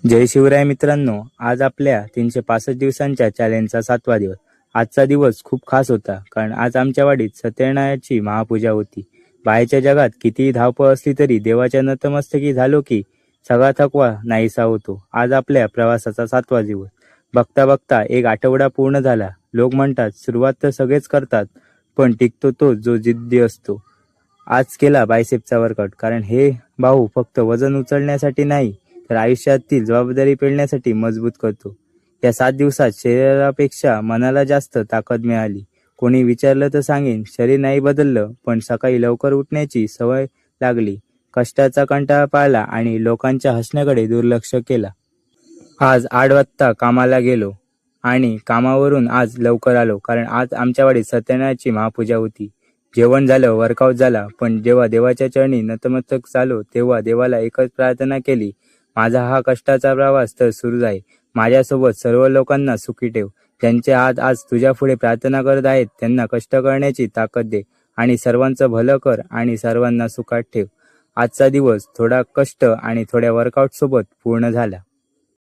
जय शिवराय मित्रांनो, आज आपल्या 365 दिवसांच्या चॅलेंजचा 7वा दिवस. आजचा दिवस खूप खास होता, कारण आज आमच्या वाडीत सत्यनारायणाची महापूजा होती. बाहेरच्या जगात कितीही धावपळ असली तरी देवाच्या नतमस्तकी झालो की सगळा थकवा नाहीसा होतो. आज आपल्या प्रवासाचा 7वा दिवस. बघता बघता एक आठवडा पूर्ण झाला. लोक म्हणतात सुरुवात तर सगळेच करतात, पण टिकतो तो जो जिद्दी असतो. आज केला बायसेपचा वर्कआउट, कारण हे भाऊ फक्त वजन उचलण्यासाठी नाही तर आयुष्यातील जबाबदारी पेलण्यासाठी मजबूत करतो. या 7 दिवसात शरीरापेक्षा मनाला जास्त ताकद मिळाली. कोणी विचारलं तर सांगेन, शरीर नाही बदललं, पण सकाळी लवकर उठण्याची सवय लागली. कष्टाचा कंटाळा पाळला आणि लोकांच्या हसण्याकडे दुर्लक्ष केला. आज 8 वाजता कामाला गेलो आणि कामावरून आज लवकर आलो, कारण आज आमच्या वाडीत सत्यनारायणाची महापूजा होती. जेवण झालं, वर्कआउट झाला, पण जेव्हा देवाच्या चरणी नतमस्तक झालो तेव्हा देवाला एकच प्रार्थना केली, माझा हा कष्टाचा प्रवास तर सुरू आहे. माझ्यासोबत सर्व लोकांना सुखी ठेव. ज्यांचे हात आज तुझ्या पुढे प्रार्थना करत आहेत त्यांना कष्ट करण्याची ताकद दे आणि सर्वांचं भलं कर आणि सर्वांना सुखात ठेव. आजचा दिवस थोडा कष्ट आणि थोड्या वर्कआउट सोबत पूर्ण झाला.